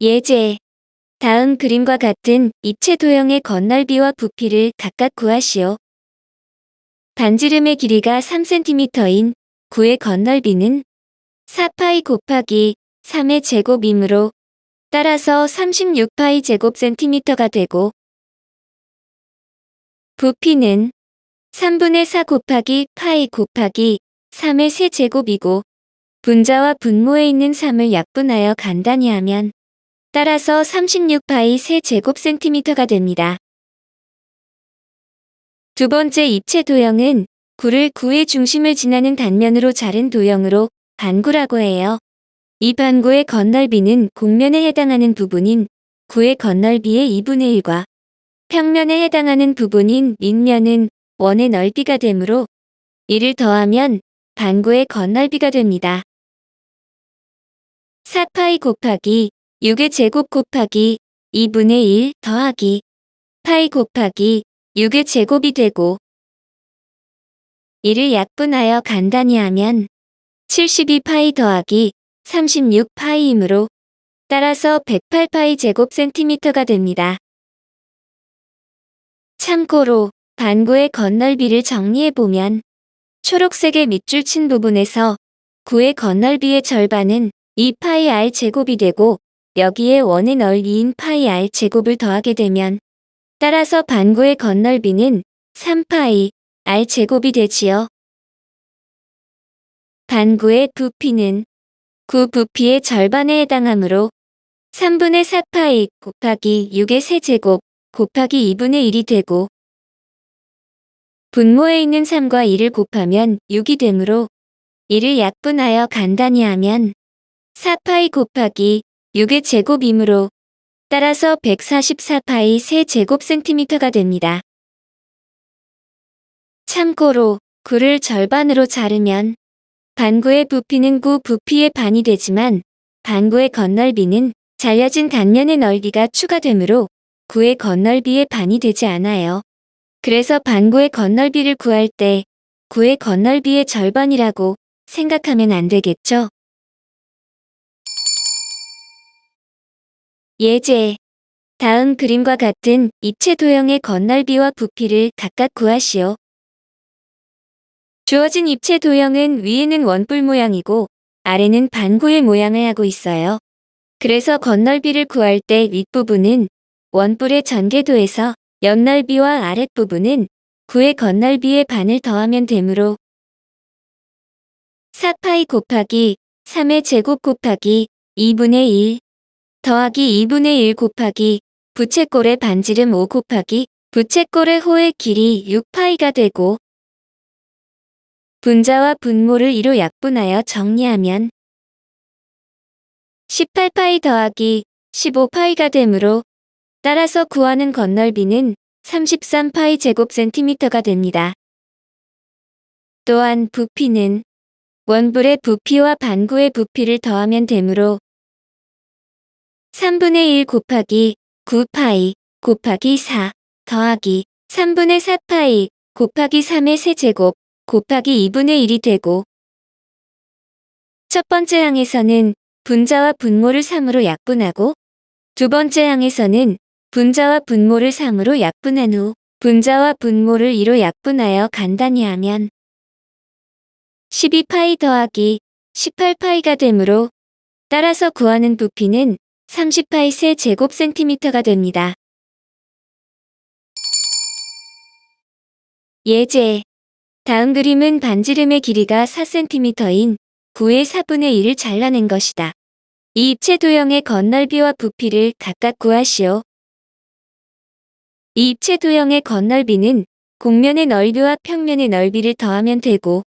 예제. 다음 그림과 같은 입체 도형의 건널비와 부피를 각각 구하시오. 반지름의 길이가 3cm인 구의 건널비는 4파이 곱하기 3의 제곱이므로 따라서 36파이 제곱센티미터가 되고, 부피는 3분의 4 곱하기 파이 곱하기 3의 세제곱이고, 분자와 분모에 있는 3을 약분하여 간단히 하면 따라서 36파이 세제곱센티미터가 됩니다. 두 번째 입체 도형은 구를 구의 중심을 지나는 단면으로 자른 도형으로 반구라고 해요. 이 반구의 건널비는 곡면에 해당하는 부분인 구의 건널비의 2분의 1과 평면에 해당하는 부분인 밑면은 원의 넓이가 되므로 이를 더하면 반구의 건널비가 됩니다. 4파이 곱하기 6의 제곱 곱하기 2분의 1 더하기 파이 곱하기 6의 제곱이 되고, 이를 약분하여 간단히 하면 72파이 더하기 36파이이므로 따라서 108파이 제곱센티미터가 됩니다. 참고로 반구의 건널비를 정리해보면 초록색의 밑줄 친 부분에서 구의 건널비의 절반은 2파이 r 제곱이 되고, 여기에 원의 넓이인 파이 r 제곱을 더하게 되면 따라서 반구의 건널비는 3파이 r 제곱이 되지요. 반구의 부피는 구 부피의 절반에 해당하므로 3분의 4파이 곱하기 6의 세제곱 곱하기 2분의 1이 되고, 분모에 있는 3과 2를 곱하면 6이 되므로 이를 약분하여 간단히 하면 4파이 곱하기 6의 제곱이므로 따라서 144파이 세제곱센티미터가 됩니다. 참고로 구를 절반으로 자르면 반구의 부피는 구 부피의 반이 되지만 반구의 건널비는 잘려진 단면의 넓이가 추가되므로 구의 건널비의 반이 되지 않아요. 그래서 반구의 건널비를 구할 때 구의 건널비의 절반이라고 생각하면 안 되겠죠? 예제. 다음 그림과 같은 입체 도형의 건널비와 부피를 각각 구하시오. 주어진 입체 도형은 위에는 원뿔 모양이고 아래는 반구의 모양을 하고 있어요. 그래서 건널비를 구할 때 윗부분은 원뿔의 전개도에서 옆넓이와 아랫부분은 구의 건널비의 반을 더하면 되므로 4파이 곱하기 3의 제곱 곱하기 2분의 1 더하기 2분의 1 곱하기 부채꼴의 반지름 5 곱하기 부채꼴의 호의 길이 6파이가 되고, 분자와 분모를 2로 약분하여 정리하면 18파이 더하기 15파이가 되므로 따라서 구하는 건널비는 33파이 제곱센티미터가 됩니다. 또한 부피는 원뿔의 부피와 반구의 부피를 더하면 되므로 3분의 1 곱하기 9파이 곱하기 4 더하기 3분의 4파이 곱하기 3의 세제곱 곱하기 2분의 1이 되고, 첫 번째 항에서는 분자와 분모를 3으로 약분하고 두 번째 항에서는 분자와 분모를 3으로 약분한 후 분자와 분모를 2로 약분하여 간단히 하면 12파이 더하기 18파이가 되므로 따라서 구하는 부피는 30파이 세제곱센티미터가 됩니다. 예제. 다음 그림은 반지름의 길이가 4cm인 구의 4분의 1을 잘라낸 것이다. 이 입체 도형의 건널비와 부피를 각각 구하시오. 이 입체 도형의 건널비는 곡면의 넓이와 평면의 넓이를 더하면 되고,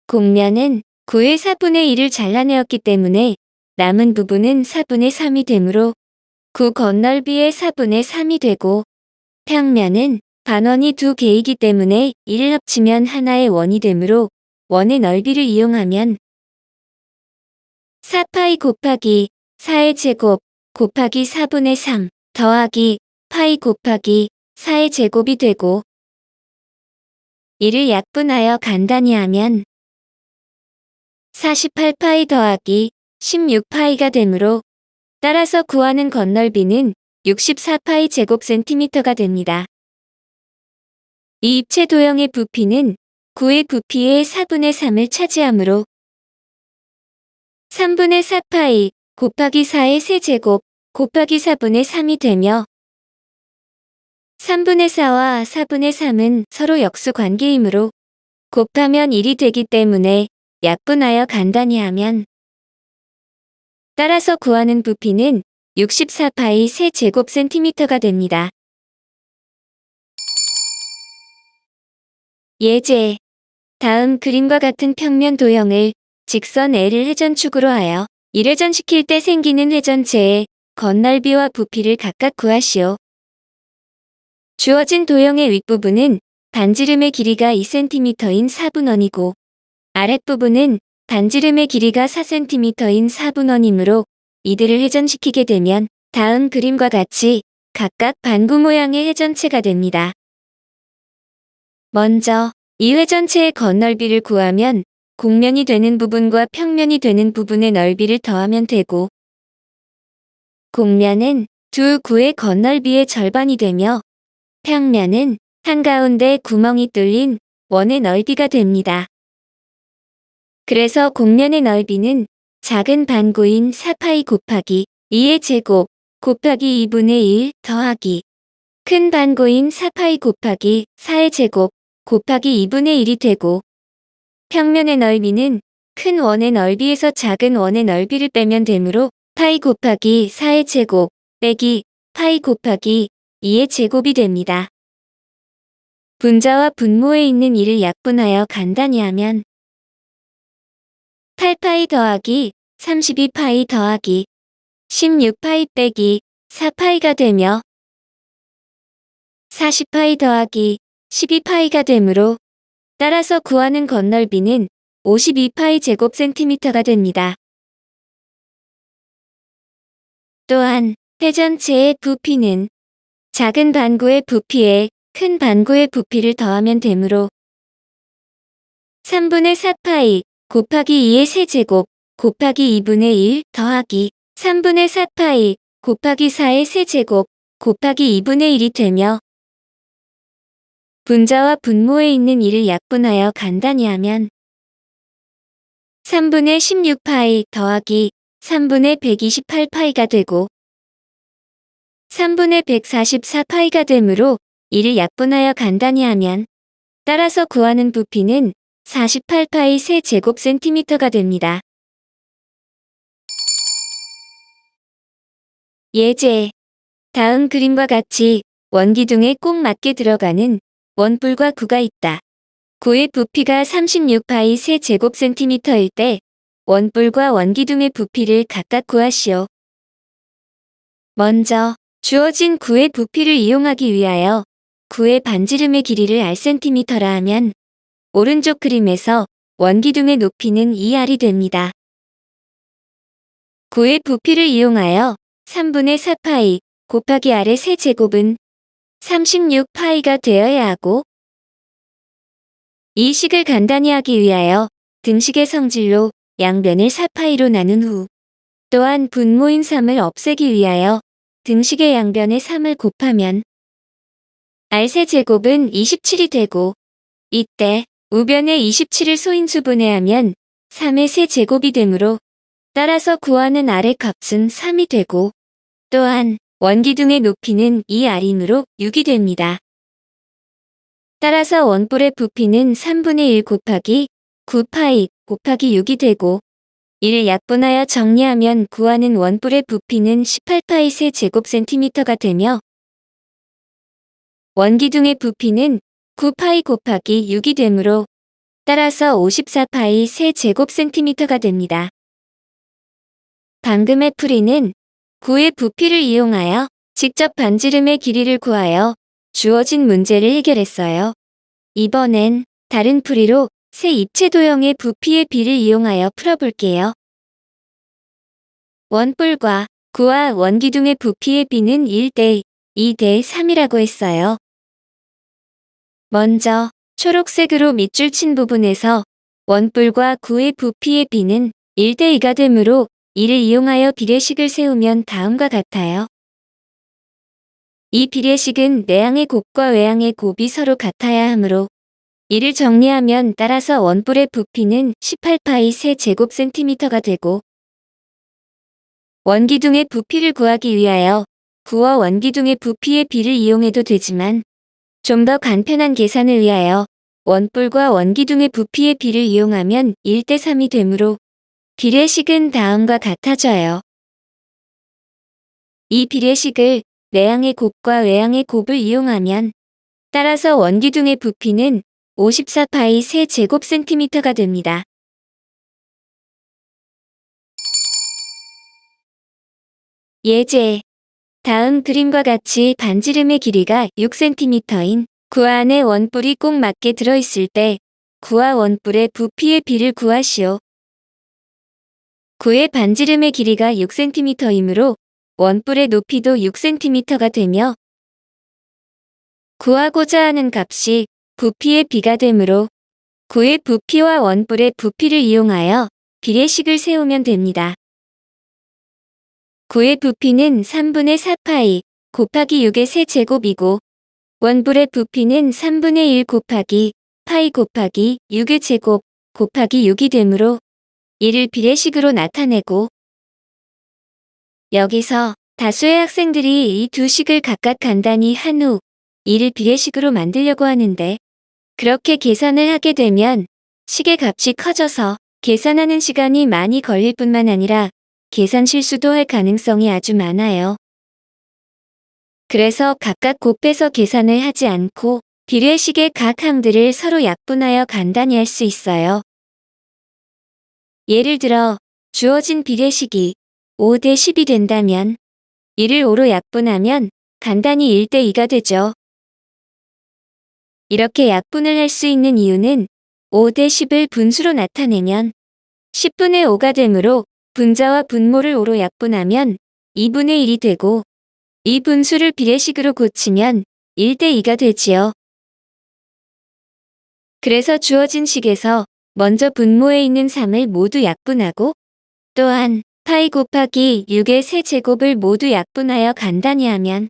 곡면은 구의 4분의 1을 잘라내었기 때문에 남은 부분은 4분의 3이 되므로 구 건널비의 4분의 3이 되고, 평면은 반원이 두 개이기 때문에 이를 합치면 하나의 원이 되므로 원의 넓이를 이용하면 4파이 곱하기 4의 제곱 곱하기 4분의 3 더하기 파이 곱하기 4의 제곱이 되고, 이를 약분하여 간단히 하면 48파이 더하기 16파이가 되므로 따라서 구하는 건널비는 64파이 제곱센티미터가 됩니다. 이 입체 도형의 부피는 구의 부피의 4분의 3을 차지하므로 3분의 4파이 곱하기 4의 세제곱 곱하기 4분의 3이 되며 3분의 4와 4분의 3은 서로 역수 관계이므로 곱하면 1이 되기 때문에 약분하여 간단히 하면 따라서 구하는 부피는 64파이 세제곱센티미터가 됩니다. 예제. 다음 그림과 같은 평면 도형을 직선 L을 회전축으로 하여 1회전시킬 때 생기는 회전체의 건널비와 부피를 각각 구하시오. 주어진 도형의 윗부분은 반지름의 길이가 2cm인 4분원이고 아랫부분은 반지름의 길이가 4cm인 4분원이므로 이들을 회전시키게 되면 다음 그림과 같이 각각 반구 모양의 회전체가 됩니다. 먼저 이 회전체의 건널비를 구하면 곡면이 되는 부분과 평면이 되는 부분의 넓이를 더하면 되고 곡면은 두 구의 건널비의 절반이 되며 평면은 한가운데 구멍이 뚫린 원의 넓이가 됩니다. 그래서 곡면의 넓이는 작은 반구인 4파이 곱하기 2의 제곱 곱하기 2분의 1 더하기 큰 반구인 4파이 곱하기 4의 제곱 곱하기 2분의 1이 되고 평면의 넓이는 큰 원의 넓이에서 작은 원의 넓이를 빼면 되므로 파이 곱하기 4의 제곱 빼기 파이 곱하기 2의 제곱이 됩니다. 분자와 분모에 있는 이를 약분하여 간단히 하면 8파이 더하기 32파이 더하기 16파이 빼기 4파이가 되며 40파이 더하기 12파이가 되므로 따라서 구하는 건널비는 52파이 제곱센티미터가 됩니다. 또한 회전체의 부피는 작은 반구의 부피에 큰 반구의 부피를 더하면 되므로 3분의 4파이 곱하기 2의 세제곱 곱하기 2분의 1 더하기 3분의 4파이 곱하기 4의 세제곱 곱하기 2분의 1이 되며 분자와 분모에 있는 이를 약분하여 간단히 하면 3분의 16파이 더하기 3분의 128파이가 되고 3분의 144파이가 되므로 이를 약분하여 간단히 하면 따라서 구하는 부피는 48파이 세제곱센티미터가 됩니다. 예제. 다음 그림과 같이 원기둥에 꼭 맞게 들어가는 원뿔과 구가 있다. 구의 부피가 36파이 세제곱센티미터일 때 원뿔과 원기둥의 부피를 각각 구하시오. 먼저 주어진 구의 부피를 이용하기 위하여 구의 반지름의 길이를 Rcm라 하면 오른쪽 그림에서 원기둥의 높이는 2R이 됩니다. 구의 부피를 이용하여 3분의 4파이 곱하기 R의 세제곱은 36파이가 되어야 하고 이 식을 간단히 하기 위하여 등식의 성질로 양변을 4파이로 나눈 후 또한 분모인 3을 없애기 위하여 등식의 양변에 3을 곱하면 R세제곱은 27이 되고 이때 우변에 27을 소인수분해하면 3의 세제곱이 되므로 따라서 구하는 R의 값은 3이 되고 또한 원기둥의 높이는 2R이므로 6이 됩니다. 따라서 원뿔의 부피는 3분의 1 곱하기 9파이 곱하기 6이 되고 이를 약분하여 정리하면 구하는 원뿔의 부피는 18파이 세제곱센티미터가 되며 원기둥의 부피는 9파이 곱하기 6이 되므로 따라서 54파이 세제곱센티미터가 됩니다. 방금의 풀이는 구의 부피를 이용하여 직접 반지름의 길이를 구하여 주어진 문제를 해결했어요. 이번엔 다른 풀이로 새 입체 도형의 부피의 비를 이용하여 풀어볼게요. 원뿔과 구와 원기둥의 부피의 비는 1대 2대 3이라고 했어요. 먼저 초록색으로 밑줄 친 부분에서 원뿔과 구의 부피의 비는 1대 2가 되므로 이를 이용하여 비례식을 세우면 다음과 같아요. 이 비례식은 내항의 곱과 외항의 곱이 서로 같아야 하므로 이를 정리하면 따라서 원뿔의 부피는 18파이 세제곱센티미터가 되고 원기둥의 부피를 구하기 위하여 구와 원기둥의 부피의 비를 이용해도 되지만 좀 더 간편한 계산을 위하여 원뿔과 원기둥의 부피의 비를 이용하면 1대3이 되므로 비례식은 다음과 같아져요. 이 비례식을 내항의 곱과 외항의 곱을 이용하면 따라서 원기둥의 부피는 54파이 세제곱센티미터가 됩니다. 예제. 다음 그림과 같이 반지름의 길이가 6cm인 구 안에 원뿔이 꼭 맞게 들어있을 때 구와 원뿔의 부피의 비를 구하시오. 구의 반지름의 길이가 6cm이므로 원뿔의 높이도 6cm가 되며 구하고자 하는 값이 부피의 비가 되므로 구의 부피와 원뿔의 부피를 이용하여 비례식을 세우면 됩니다. 구의 부피는 3분의 4파이 곱하기 6의 세제곱이고 원뿔의 부피는 3분의 1 곱하기 파이 곱하기 6의 제곱 곱하기 6이 되므로 이를 비례식으로 나타내고 여기서 다수의 학생들이 이 두 식을 각각 간단히 한 후 이를 비례식으로 만들려고 하는데 그렇게 계산을 하게 되면 식의 값이 커져서 계산하는 시간이 많이 걸릴 뿐만 아니라 계산 실수도 할 가능성이 아주 많아요. 그래서 각각 곱해서 계산을 하지 않고 비례식의 각 항들을 서로 약분하여 간단히 할 수 있어요. 예를 들어 주어진 비례식이 5대 10이 된다면 이를 5로 약분하면 간단히 1대 2가 되죠. 이렇게 약분을 할 수 있는 이유는 5대 10을 분수로 나타내면 10분의 5가 되므로 분자와 분모를 5로 약분하면 2분의 1이 되고 이 분수를 비례식으로 고치면 1대 2가 되지요. 그래서 주어진 식에서 먼저 분모에 있는 3을 모두 약분하고 또한 파이 곱하기 6의 세제곱을 모두 약분하여 간단히 하면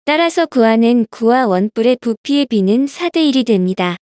따라서 구하는 구와 원뿔의 부피의 비는 4대 1이 됩니다.